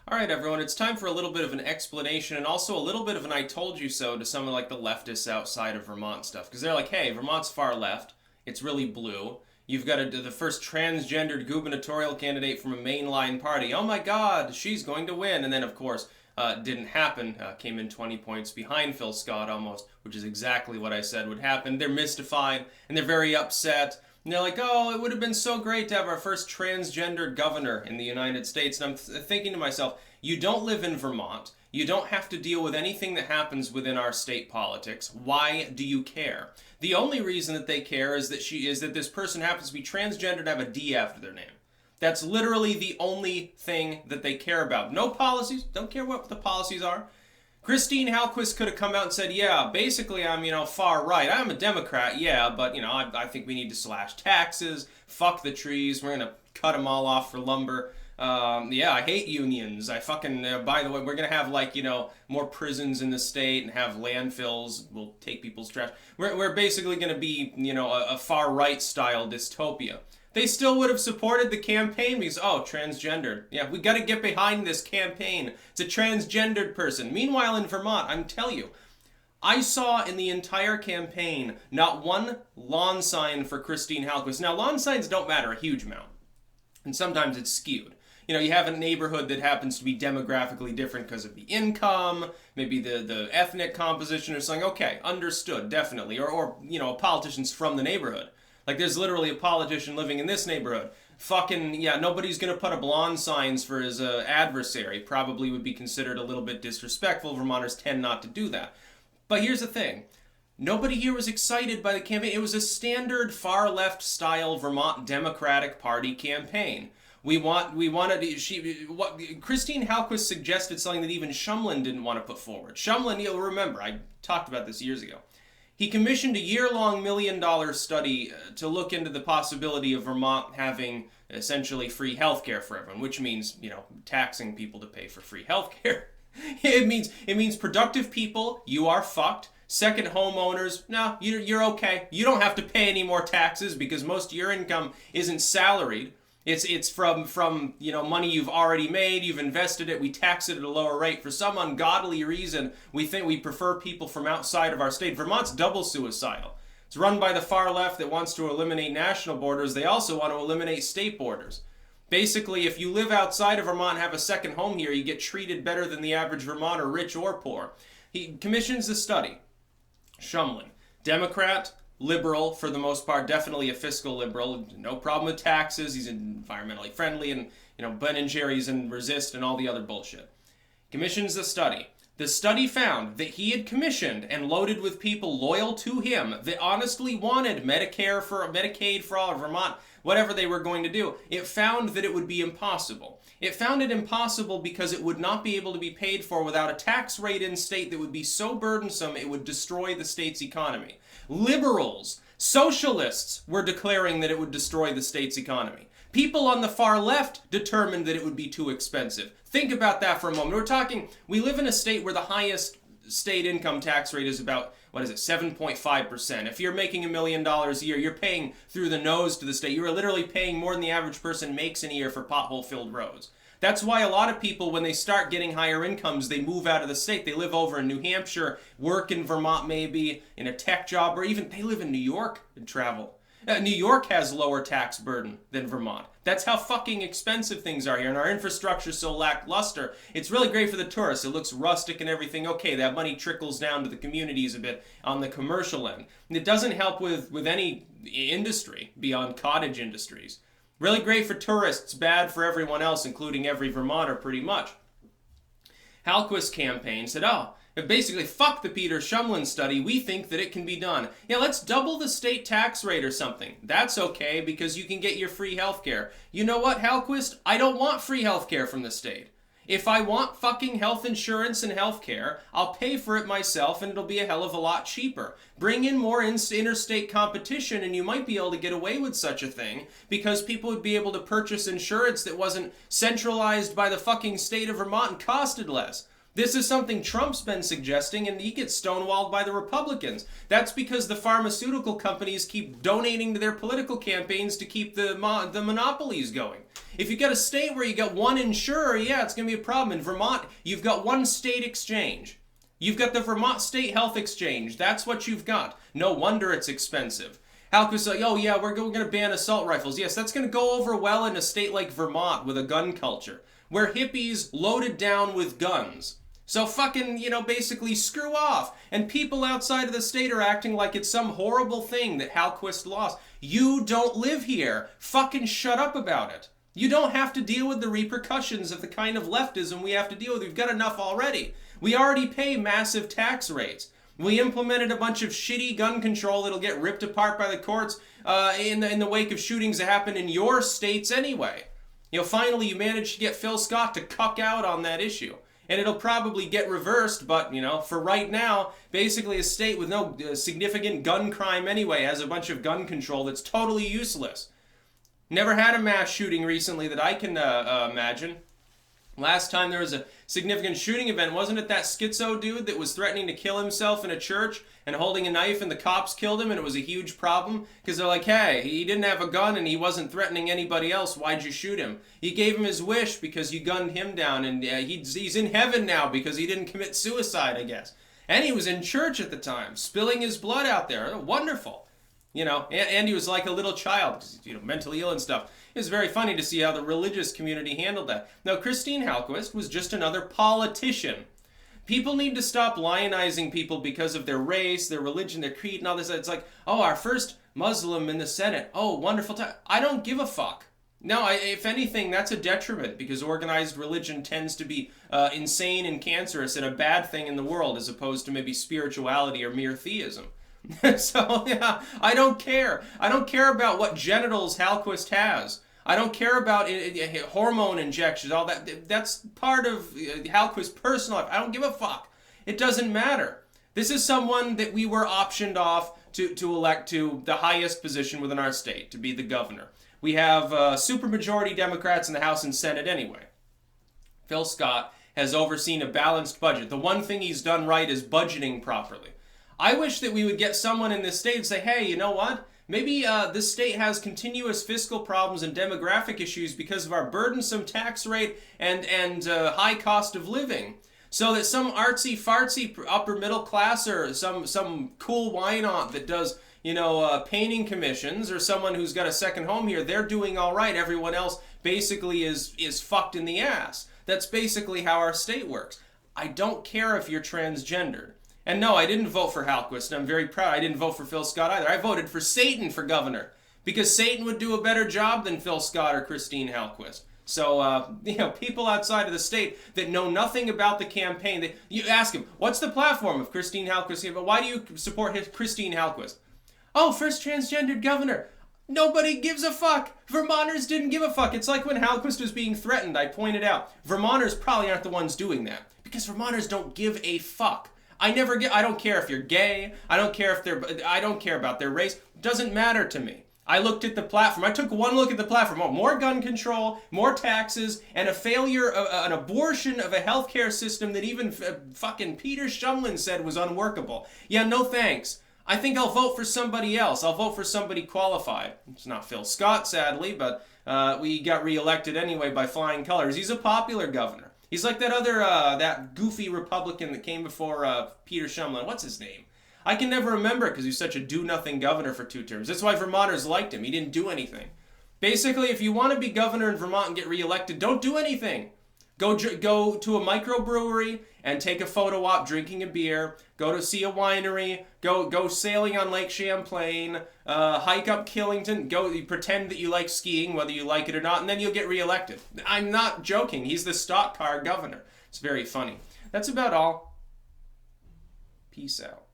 All right, everyone, it's time for a little bit of an explanation and also a little bit of an I told you so to some of like the leftists outside of Vermont stuff. Because they're like, hey, Vermont's far left. It's really blue. You've got the first transgendered gubernatorial candidate from a mainline party. Oh my God, she's going to win. And then, of course, didn't happen. Came in 20 points behind Phil Scott almost, which is exactly what I said would happen. They're mystified and they're very upset. And they're like, oh, it would have been so great to have our first transgendered governor in the United States. And I'm thinking to myself, you don't live in Vermont. You don't have to deal with anything that happens within our state politics. Why do you care? The only reason that they care is that this person happens to be transgender and have a D after their name. That's literally the only thing that they care about. No policies. Don't care what the policies are. Christine Hallquist could have come out and said, yeah, basically I'm, far right. I'm a Democrat, yeah, but, I think we need to slash taxes, fuck the trees, we're going to cut them all off for lumber. Yeah, I hate unions. I fucking, by the way, we're going to have, more prisons in the state and have landfills. We'll take people's trash. We're basically going to be, a far-right style dystopia. They still would have supported the campaign because, transgendered. Yeah, we got to get behind this campaign. It's a transgendered person. Meanwhile, in Vermont, I'm telling you, I saw in the entire campaign not one lawn sign for Christine Hallquist. Now, lawn signs don't matter a huge amount, and sometimes it's skewed. You have a neighborhood that happens to be demographically different because of the income, maybe the ethnic composition or something. Okay, understood, definitely. Or a politician's from the neighborhood. Like, there's literally a politician living in this neighborhood. Fucking, yeah, nobody's gonna put up lawn signs for his adversary. Probably would be considered a little bit disrespectful. Vermonters tend not to do that. But here's the thing. Nobody here was excited by the campaign. It was a standard far-left style Vermont Democratic Party campaign. Christine Hallquist suggested something that even Shumlin didn't want to put forward. Shumlin, you'll remember, I talked about this years ago. He commissioned a year-long $1 million study to look into the possibility of Vermont having essentially free healthcare for everyone, which means, taxing people to pay for free healthcare. It means productive people, you are fucked. Second homeowners, no, you're okay. You don't have to pay any more taxes because most of your income isn't salaried. It's from money you've already made, you've invested it, we tax it at a lower rate. For some ungodly reason, we think we prefer people from outside of our state. Vermont's double suicidal. It's run by the far left that wants to eliminate national borders. They also want to eliminate state borders. Basically, if you live outside of Vermont and have a second home here, you get treated better than the average Vermonter, rich or poor. He commissions the study. Shumlin, Democrat, liberal for the most part, definitely a fiscal liberal, no problem with taxes, he's environmentally friendly, and Ben and Jerry's and resist and all the other bullshit. Commissions the study. The study found that he had commissioned and loaded with people loyal to him that honestly wanted Medicaid for all of Vermont, whatever they were going to do. It found that it would be impossible. It found it impossible because it would not be able to be paid for without a tax rate in state that would be so burdensome it would destroy the state's economy. Liberals, socialists were declaring that it would destroy the state's economy. People on the far left determined that it would be too expensive. Think about that for a moment. We live in a state where the highest state income tax rate is about, 7.5%. If you're making $1 million a year, you're paying through the nose to the state. You're literally paying more than the average person makes in a year for pothole-filled roads. That's why a lot of people, when they start getting higher incomes, they move out of the state. They live over in New Hampshire, work in Vermont maybe, in a tech job, or even they live in New York and travel. New York has lower tax burden than Vermont. That's how fucking expensive things are here, and our infrastructure is so lackluster. It's really great for the tourists. It looks rustic and everything. Okay, that money trickles down to the communities a bit on the commercial end. And it doesn't help with any industry beyond cottage industries. Really great for tourists, bad for everyone else, including every Vermonter pretty much. Hallquist campaign said, basically, fuck the Peter Shumlin study, we think that it can be done. Yeah, let's double the state tax rate or something. That's okay, because you can get your free healthcare. You know what, Hallquist? I don't want free healthcare from the state. If I want fucking health insurance and healthcare, I'll pay for it myself and it'll be a hell of a lot cheaper. Bring in more interstate competition and you might be able to get away with such a thing because people would be able to purchase insurance that wasn't centralized by the fucking state of Vermont and costed less. This is something Trump's been suggesting, and he gets stonewalled by the Republicans. That's because the pharmaceutical companies keep donating to their political campaigns to keep the monopolies going. If you got a state where you got one insurer, yeah, it's going to be a problem. In Vermont, you've got one state exchange. You've got the Vermont State Health Exchange. That's what you've got. No wonder it's expensive. Hallquist like, oh yeah, we're going to ban assault rifles. Yes, that's going to go over well in a state like Vermont with a gun culture, where hippies loaded down with guns. So fucking, basically screw off. And people outside of the state are acting like it's some horrible thing that Hallquist lost. You don't live here. Fucking shut up about it. You don't have to deal with the repercussions of the kind of leftism we have to deal with. We've got enough already. We already pay massive tax rates. We implemented a bunch of shitty gun control that'll get ripped apart by the courts in the wake of shootings that happen in your states anyway. Finally you managed to get Phil Scott to cuck out on that issue. And it'll probably get reversed, but, for right now, basically a state with no significant gun crime anyway has a bunch of gun control that's totally useless. Never had a mass shooting recently that I can imagine. Last time there was a significant shooting event, wasn't it that schizo dude that was threatening to kill himself in a church and holding a knife and the cops killed him and it was a huge problem? Because they're like, hey, he didn't have a gun and he wasn't threatening anybody else, why'd you shoot him? You gave him his wish because you gunned him down and he's in heaven now because he didn't commit suicide, I guess. And he was in church at the time, spilling his blood out there. Wonderful. And he was like a little child, because he's, mentally ill and stuff. It was very funny to see how the religious community handled that. Now, Christine Hallquist was just another politician. People need to stop lionizing people because of their race, their religion, their creed, and all this. It's like, oh, our first Muslim in the Senate. Oh, wonderful time. I don't give a fuck. No, if anything, that's a detriment, because organized religion tends to be insane and cancerous and a bad thing in the world, as opposed to maybe spirituality or mere theism. So, yeah, I don't care. I don't care about what genitals Hallquist has. I don't care about hormone injections, all that. That's part of Hallquist's personal life. I don't give a fuck. It doesn't matter. This is someone that we were optioned off to elect to the highest position within our state, to be the governor. We have supermajority Democrats in the House and Senate anyway. Phil Scott has overseen a balanced budget. The one thing he's done right is budgeting properly. I wish that we would get someone in this state and say, hey, you know what? Maybe this state has continuous fiscal problems and demographic issues because of our burdensome tax rate and high cost of living. So that some artsy-fartsy upper middle class or some cool Wynot that does, painting commissions, or someone who's got a second home here, they're doing all right. Everyone else basically is fucked in the ass. That's basically how our state works. I don't care if you're transgendered. And no, I didn't vote for Hallquist, and I'm very proud. I didn't vote for Phil Scott either. I voted for Satan for governor, because Satan would do a better job than Phil Scott or Christine Hallquist. So, people outside of the state that know nothing about the campaign, you ask them, what's the platform of Christine Hallquist? But why do you support Christine Hallquist? Oh, first transgendered governor. Nobody gives a fuck. Vermonters didn't give a fuck. It's like when Hallquist was being threatened, I pointed out, Vermonters probably aren't the ones doing that, because Vermonters don't give a fuck. I don't care if you're gay. I don't care about their race. It doesn't matter to me. I looked at the platform. I took one look at the platform. Oh, more gun control, more taxes, and a failure, an abortion of a healthcare system that even fucking Peter Shumlin said was unworkable. Yeah, no thanks. I think I'll vote for somebody else. I'll vote for somebody qualified. It's not Phil Scott, sadly, but we got reelected anyway by flying colors. He's a popular governor. He's like that other, that goofy Republican that came before Peter Shumlin. What's his name? I can never remember because he's such a do-nothing governor for 2 terms. That's why Vermonters liked him. He didn't do anything. Basically, if you want to be governor in Vermont and get reelected, don't do anything. Go to a microbrewery and take a photo op drinking a beer. Go to see a winery. Go sailing on Lake Champlain. Hike up Killington. You pretend that you like skiing, whether you like it or not, and then you'll get reelected. I'm not joking. He's the stock car governor. It's very funny. That's about all. Peace out.